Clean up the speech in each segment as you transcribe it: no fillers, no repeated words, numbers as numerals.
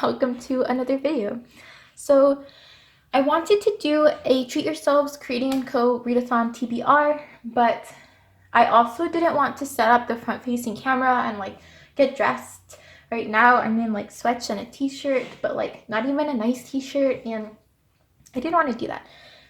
welcome to another video. So I wanted to do a Treat Yourselves Creating & Co. Readathon TBR, but I also didn't want to set up the front-facing camera and like get dressed. Right now I'm in like sweats and a t-shirt, but like not even a nice t-shirt, and I didn't want to do that.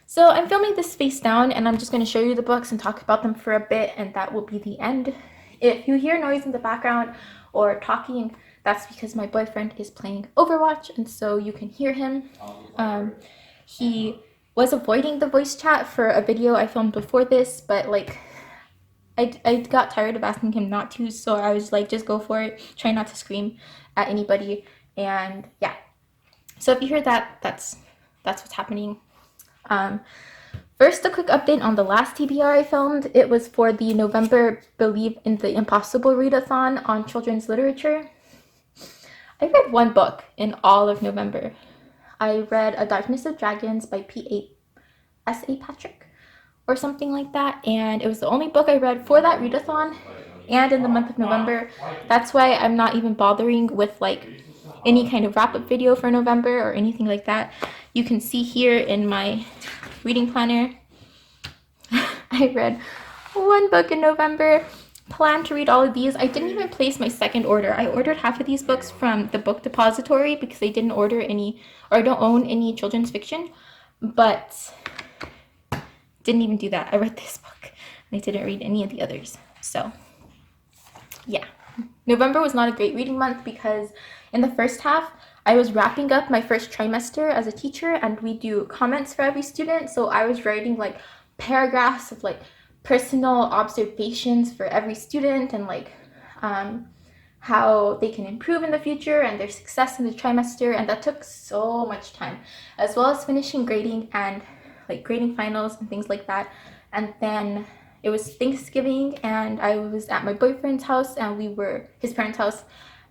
So I'm filming this face down and I'm just going to show you the books and talk about them for a bit, and that will be the end. If you hear noise in the background or talking, that's because my boyfriend is playing Overwatch, and so you can hear him. He was avoiding the voice chat for a video I filmed before this, but like I got tired of asking him not to, so I was like, just go for it. Try not to scream at anybody, and yeah. So if you hear that, that's what's happening. First, a quick update on the last TBR I filmed. It was for the November Believe in the Impossible Readathon on children's literature. I read one book in all of November. I read A Darkness of Dragons by P.A.S.A. Patrick or something like that, and it was the only book I read for that readathon and in the month of November. That's why I'm not even bothering with like any kind of wrap-up video for November or anything like that. You can see here in my reading planner, I read one book in November. Plan to read all of these. I didn't even place my second order. I ordered half of these books from the book depository because I didn't order any, or I don't own any children's fiction, but didn't even do that. I read this book and I didn't read any of the others. So yeah, November was not a great reading month because in the first half I was wrapping up my first trimester as a teacher, and we do comments for every student. So I was writing like paragraphs of like personal observations for every student, and like how they can improve in the future and their success in the trimester, and that took so much time, as well as finishing grading and like grading finals and things like that. And then it was Thanksgiving and I was at my boyfriend's house, and his parents' house,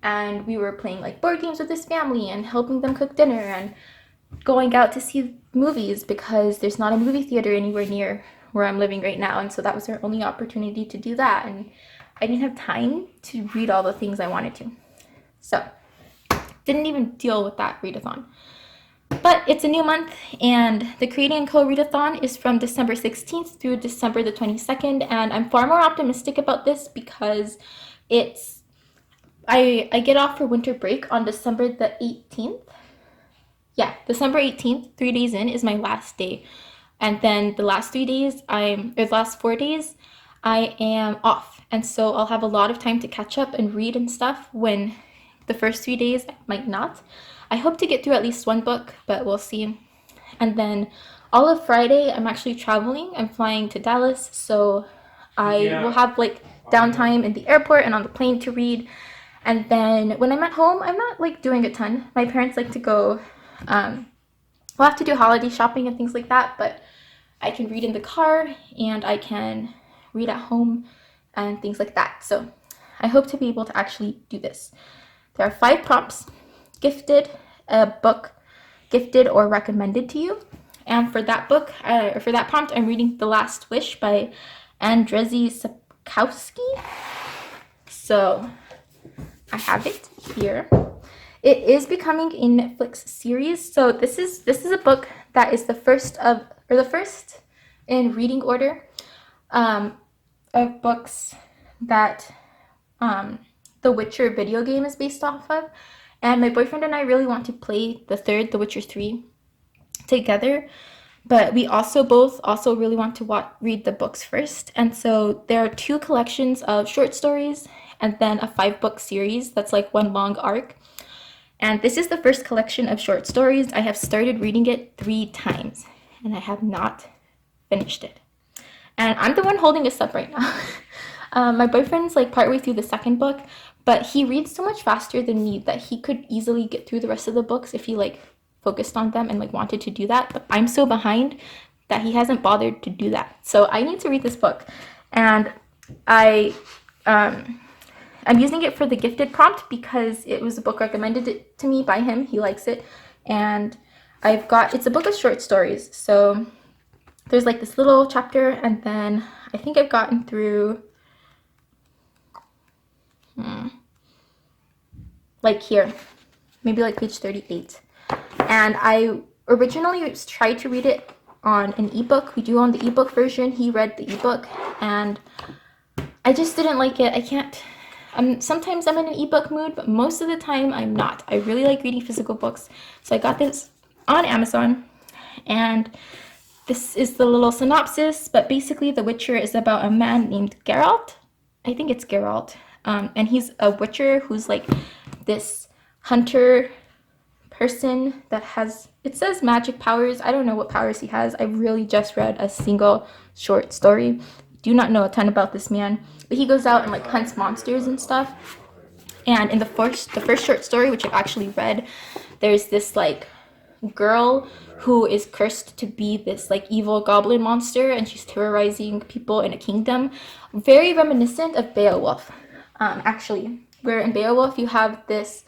and we were playing like board games with his family and helping them cook dinner and going out to see movies because there's not a movie theater anywhere near where I'm living right now, and so that was our only opportunity to do that, and I didn't have time to read all the things I wanted to, so didn't even deal with that readathon. But it's a new month, and the Creating & Co. Readathon is from December 16th through December the 22nd, and I'm far more optimistic about this because I get off for winter break on December the 18th. Yeah, December 18th, 3 days in, is my last day. And then the last 4 days, I am off. And so I'll have a lot of time to catch up and read and stuff, when the first 3 days I might not. I hope to get through at least one book, but we'll see. And then all of Friday, I'm actually traveling. I'm flying to Dallas, so I will have like downtime in the airport and on the plane to read. And then when I'm at home, I'm not like doing a ton. My parents like to go, we'll have to do holiday shopping and things like that, but I can read in the car and I can read at home and things like that. So I hope to be able to actually do this. There are 5 prompts: gifted, a book, gifted or recommended to you. And for that book, or for that prompt, I'm reading The Last Wish by Andrzej Sapkowski. So I have it here. It is becoming a Netflix series. So this is a book that is the first in reading order of books that the Witcher video game is based off of. And my boyfriend and I really want to play The Witcher 3 together, but we both really want to read the books first. And so there are 2 collections of short stories and then a 5-book series that's like one long arc. And this is the first collection of short stories. I have started reading it 3 times and I have not finished it. And I'm the one holding this up right now. My boyfriend's like partway through the 2nd book, but he reads so much faster than me that he could easily get through the rest of the books if he like focused on them and like wanted to do that. But I'm so behind that he hasn't bothered to do that. So I need to read this book, and I'm using it for the gifted prompt because it was a book recommended to me by him. He likes it, and it's a book of short stories. So there's like this little chapter, and then I think I've gotten through like here. maybe like page 38. And I originally tried to read it on an ebook. We do own the ebook version. He read the ebook, and I just didn't like it. I can't. Sometimes I'm in an ebook mood, but most of the time I'm not. I really like reading physical books. So I got this on Amazon, and this is the little synopsis. But basically, The Witcher is about a man named Geralt. I think it's Geralt. And he's a witcher who's like this hunter person that has, it says magic powers. I don't know what powers he has. I really just read a single short story. Do not know a ton about this man, but he goes out and like hunts monsters and stuff. And in the first short story, which I've actually read, there's this like girl who is cursed to be this like evil goblin monster, and she's terrorizing people in a kingdom. Very reminiscent of Beowulf, actually, where in Beowulf you have this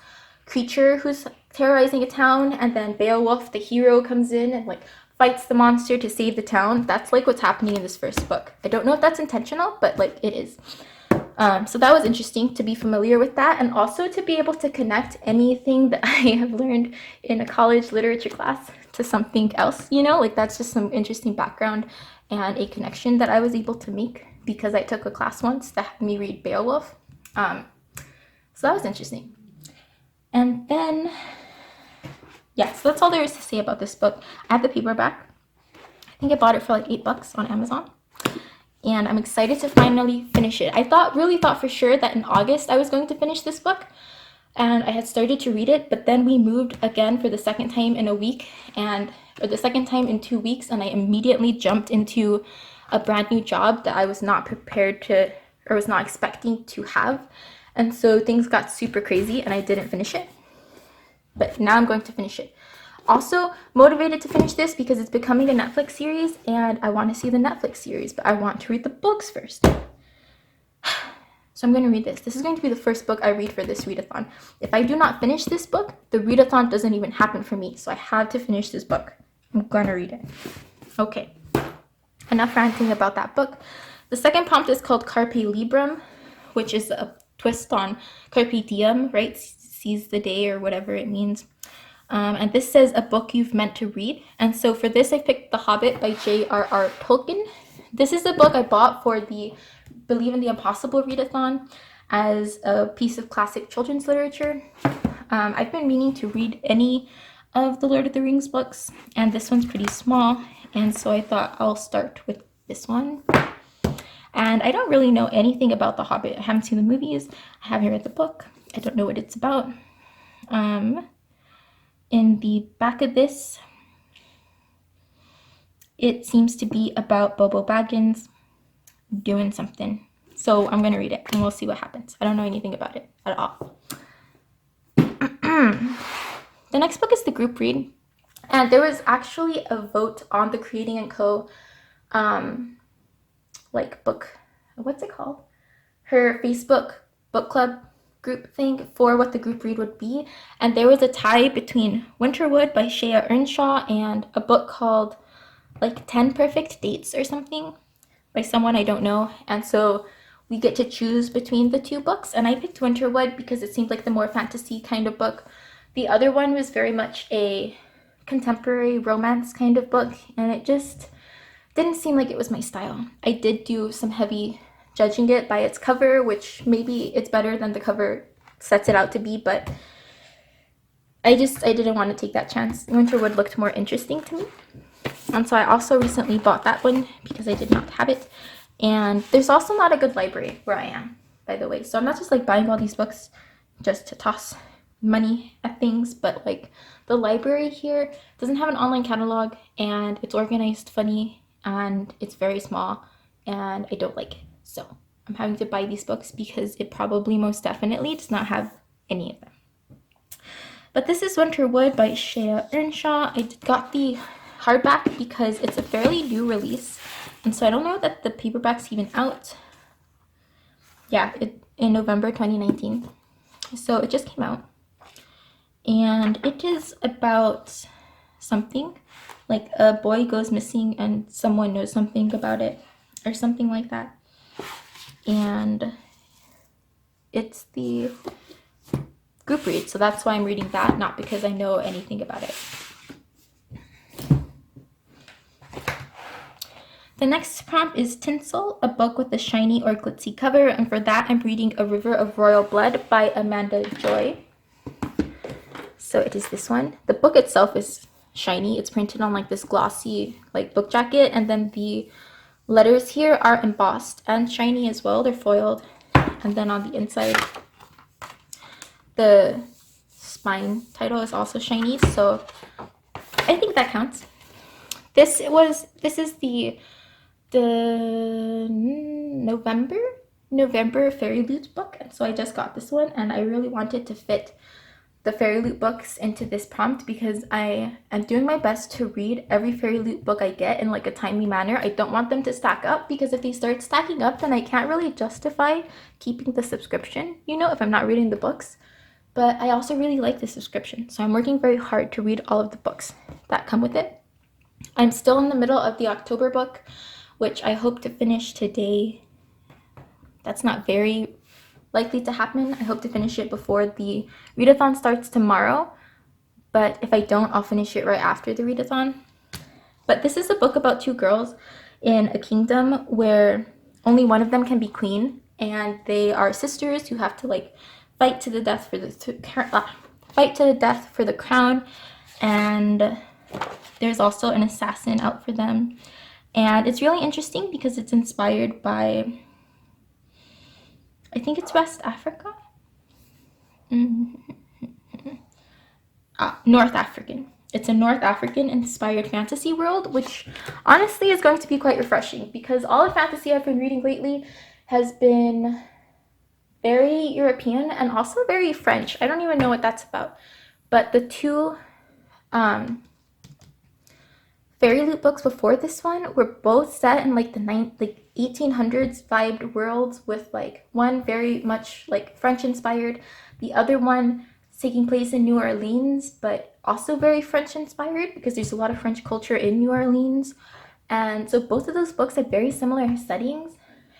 creature who's terrorizing a town, and then Beowulf, the hero, comes in and like fights the monster to save the town. That's like what's happening in this first book. I don't know if that's intentional, but like it is. So that was interesting to be familiar with that, and also to be able to connect anything that I have learned in a college literature class to something else, you know, like that's just some interesting background and a connection that I was able to make because I took a class once that had me read Beowulf. So that was interesting. And then, yeah, so that's all there is to say about this book. I have the paperback. I think I bought it for like $8 on Amazon. And I'm excited to finally finish it. I really thought for sure that in August I was going to finish this book. And I had started to read it, but then we moved again for the second time in a week, or the second time in 2 weeks, and I immediately jumped into a brand new job that I was not prepared to, or was not expecting to have. And so things got super crazy and I didn't finish it. But now I'm going to finish it. Also motivated to finish this because it's becoming a Netflix series and I want to see the Netflix series, but I want to read the books first. So I'm going to read this. This is going to be the first book I read for this readathon. If I do not finish this book, the readathon doesn't even happen for me. So I have to finish this book. I'm going to read it. Okay. Enough ranting about that book. The second prompt is called Carpe Librum, which is a twist on Carpe Diem, right? Seize the day or whatever it means. And this says a book you've meant to read. And so for this, I picked The Hobbit by J.R.R. Tolkien. This is a book I bought for the Believe in the Impossible readathon as a piece of classic children's literature. I've been meaning to read any of the Lord of the Rings books, and this one's pretty small, and so I thought I'll start with this one. And I don't really know anything about The Hobbit. I haven't seen the movies. I haven't read the book. I don't know what it's about. In the back of this, it seems to be about Bobo Baggins doing something. So I'm going to read it and we'll see what happens. I don't know anything about it at all. The next book is the group read. And there was actually a vote on the Creating & Co. Book, what's it called? Her Facebook book club group thing for what the group read would be. And there was a tie between Winterwood by Shea Earnshaw and a book called like 10 Perfect Dates or something by someone I don't know. And so we get to choose between the two books. And I picked Winterwood because it seemed like the more fantasy kind of book. The other one was very much a contemporary romance kind of book. And it just didn't seem like it was my style. I did do some heavy judging it by its cover, which maybe it's better than the cover sets it out to be, but I didn't want to take that chance. Winterwood looked more interesting to me. And so I also recently bought that one because I did not have it. And there's also not a good library where I am, by the way. So I'm not just like buying all these books just to toss money at things, but like the library here doesn't have an online catalog and it's organized funny and it's very small and I don't like it. So I'm having to buy these books because it probably most definitely does not have any of them. But this is Winterwood by Shea Earnshaw. I got the hardback because it's a fairly new release. And so I don't know that the paperback's even out. Yeah, in November 2019. So it just came out. And it is about something. Like a boy goes missing and someone knows something about it. Or something like that. And it's the group read, so that's why I'm reading that, not because I know anything about it. The next prompt is Tinsel, a book with a shiny or glitzy cover, and for that I'm reading A River of Royal Blood by Amanda Joy. So it is this one. The book itself is shiny. It's printed on like this glossy like book jacket, and then the letters here are embossed and shiny as well. They're foiled, and then on the inside the spine title is also shiny, so I think that counts. This is the November Fairy Loot book, and so I just got this one, and I really wanted to fit the Fairy Loot books into this prompt because I am doing my best to read every Fairy Loot book I get in like a timely manner. I don't want them to stack up, because if they start stacking up, then I can't really justify keeping the subscription, you know, if I'm not reading the books. But I also really like the subscription, so I'm working very hard to read all of the books that come with it. I'm still in the middle of the October book, which I hope to finish today. That's not very likely to happen. I hope to finish it before the readathon starts tomorrow, but if I don't, I'll finish it right after the readathon. But this is a book about two girls in a kingdom where only one of them can be queen, and they are sisters who have to like fight to the death for the crown, and there's also an assassin out for them. And it's really interesting because it's inspired by, I think it's West Africa? North African. It's a North African inspired fantasy world, which honestly is going to be quite refreshing because all the fantasy I've been reading lately has been very European and also very French. I don't even know what that's about. But the two Fairy Loot books before this one were both set in like the 1800s vibed worlds, with like one very much like French inspired, the other one taking place in New Orleans, but also very French inspired because there's a lot of French culture in New Orleans. And so both of those books had very similar settings.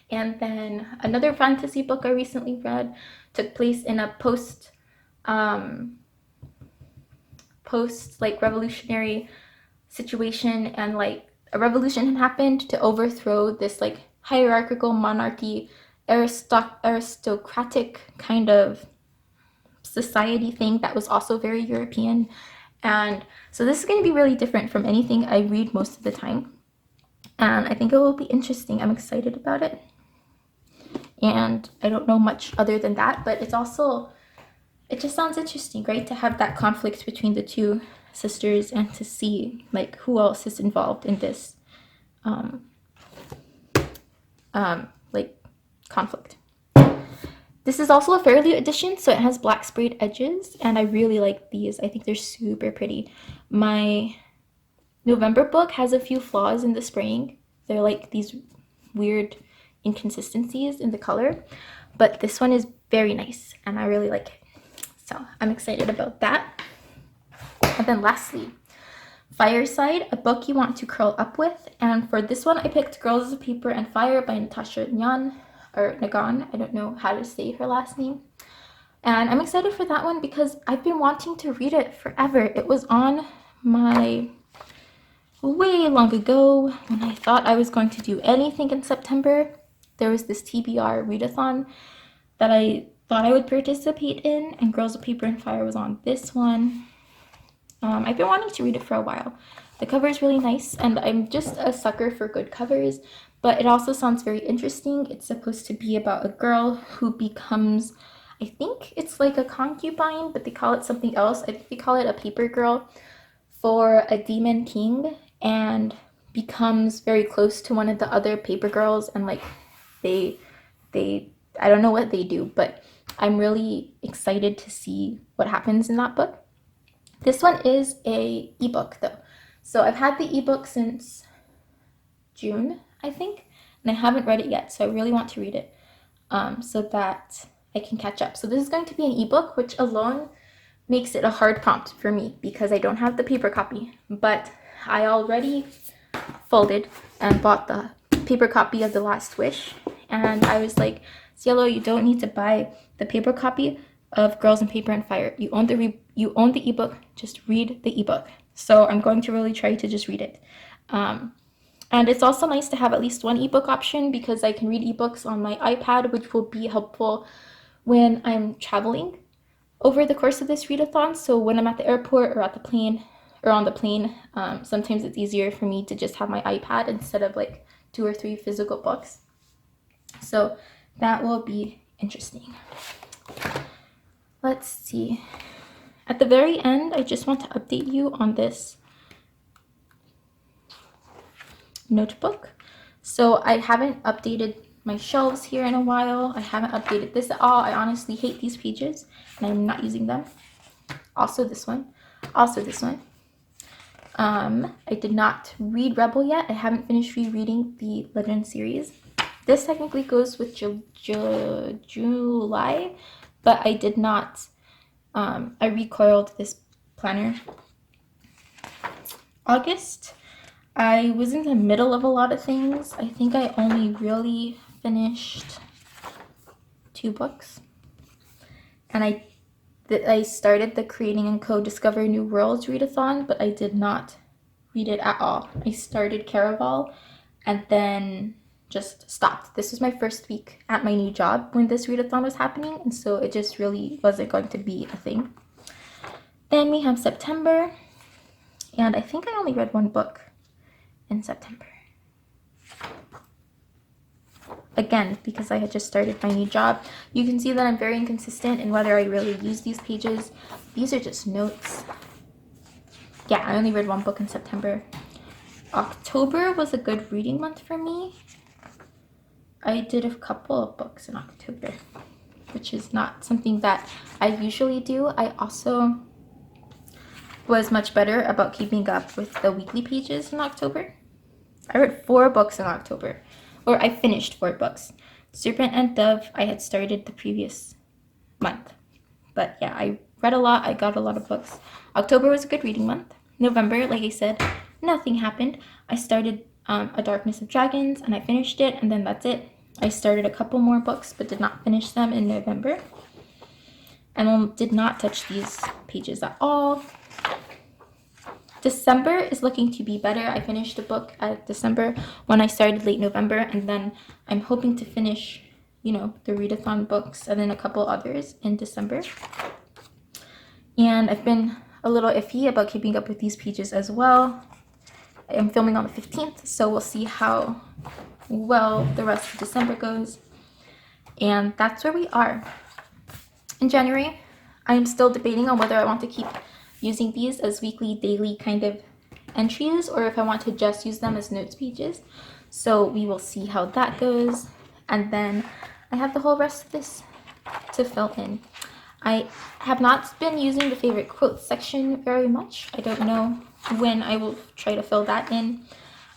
And then another fantasy book I recently read took place in a post like revolutionary situation, and like a revolution had happened to overthrow this like hierarchical monarchy, aristocratic kind of society thing that was also very European. And so this is going to be really different from anything I read most of the time, and I think it will be interesting. I'm excited about it, and I don't know much other than that, but it just sounds interesting, right, to have that conflict between the two sisters and to see like who else is involved in this like conflict. This is also a Fairy Loot edition, so it has black sprayed edges, and I really like these. I think they're super pretty. My November book has a few flaws in the spraying. They're like these weird inconsistencies in the color, but this one is very nice and I really like it. So I'm excited about that. And then lastly, Fireside, a book you want to curl up with. And for this one, I picked Girls of Paper and Fire by Natasha Nagan. I don't know how to say her last name. And I'm excited for that one because I've been wanting to read it forever. It was on my way long ago when I thought I was going to do anything in September. There was this TBR readathon that I thought I would participate in, and Girls of Paper and Fire was on this one. I've been wanting to read it for a while. The cover is really nice, and I'm just a sucker for good covers, but it also sounds very interesting. It's supposed to be about a girl who becomes, I think it's like a concubine, but they call it something else. I think they call it a paper girl for a demon king, and becomes very close to one of the other paper girls, and like they I don't know what they do, but I'm really excited to see what happens in that book. This one is a ebook though. So I've had the ebook since June, I think, and I haven't read it yet. So I really want to read it so that I can catch up. So this is going to be an ebook, which alone makes it a hard prompt for me because I don't have the paper copy, but I already folded and bought the paper copy of The Last Wish. And I was like, Cielo, you don't need to buy the paper copy. of Girls in Paper and Fire. You own the ebook, just read the ebook. So I'm going to really try to just read it. And it's also nice to have at least one ebook option because I can read ebooks on my iPad, which will be helpful when I'm traveling over the course of this readathon. So when I'm at the airport or at the plane or on the plane, sometimes it's easier for me to just have my iPad instead of like 2 or 3 physical books. So that will be interesting. Let's see. At the very end, I just want to update you on this notebook. So I haven't updated my shelves here in a while. I haven't updated this at all. I honestly hate these pages and I'm not using them. Also this one. Also this one. I did not read Rebel yet. I haven't finished rereading the Legend series. This technically goes with July, but I did not. I recoiled this planner. August, I was in the middle of a lot of things. I think I only really finished 2 books. And I started the Creating and Co-Discover New Worlds readathon, but I did not read it at all. I started Caraval and then just stopped. This was my first week at my new job when this readathon was happening, and so it just really wasn't going to be a thing. Then we have September, and I think I only read 1 book in September. Again, because I had just started my new job. You can see that I'm very inconsistent in whether I really use these pages. These are just notes. Yeah, I only read 1 book in September. October was a good reading month for me. I did a couple of books in October, which is not something that I usually do. I also was much better about keeping up with the weekly pages in October. I read 4 books in October, or I finished 4 books. Serpent and Dove, I had started the previous month. But yeah, I read a lot. I got a lot of books. October was a good reading month. November, like I said, nothing happened. I started A Darkness of Dragons, and I finished it, and then that's it. I started a couple more books, but did not finish them in November. And did not touch these pages at all. December is looking to be better. I finished a book at December when I started late November, and then I'm hoping to finish, the readathon books and then a couple others in December. And I've been a little iffy about keeping up with these pages as well. I'm filming on the 15th, so we'll see how well the rest of December goes. And that's where we are. In January, I'm still debating on whether I want to keep using these as weekly, daily kind of entries, or if I want to just use them as notes pages. So we will see how that goes. And then I have the whole rest of this to fill in. I have not been using the favorite quotes section very much. I don't know when I will try to fill that in.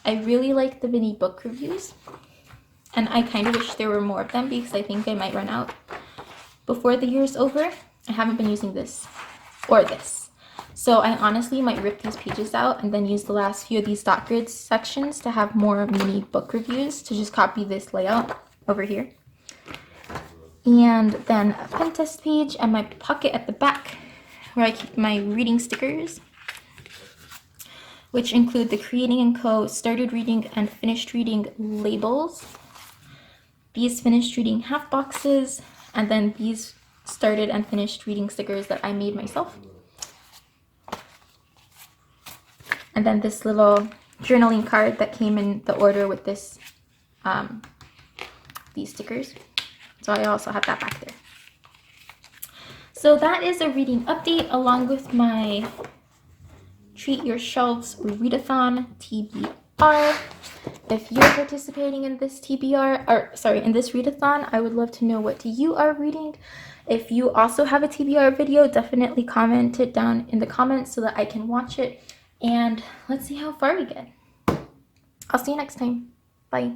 I really like the mini book reviews, and I kind of wish there were more of them because I think I might run out before the year's over. I haven't been using this or this. So I honestly might rip these pages out and then use the last few of these dot grids sections to have more mini book reviews, to just copy this layout over here. And then a pen test page and my pocket at the back where I keep my reading stickers, which include the Creating and Co. started reading and finished reading labels, these finished reading half boxes, and then these started and finished reading stickers that I made myself. And then this little journaling card that came in the order with this, these stickers. So I also have that back there. So that is a reading update along with my Treat Your Shelves Readathon TBR. If you're participating in this in this readathon, I would love to know what you are reading. If you also have a TBR video, definitely comment it down in the comments so that I can watch it. And let's see how far we get. I'll see you next time. Bye.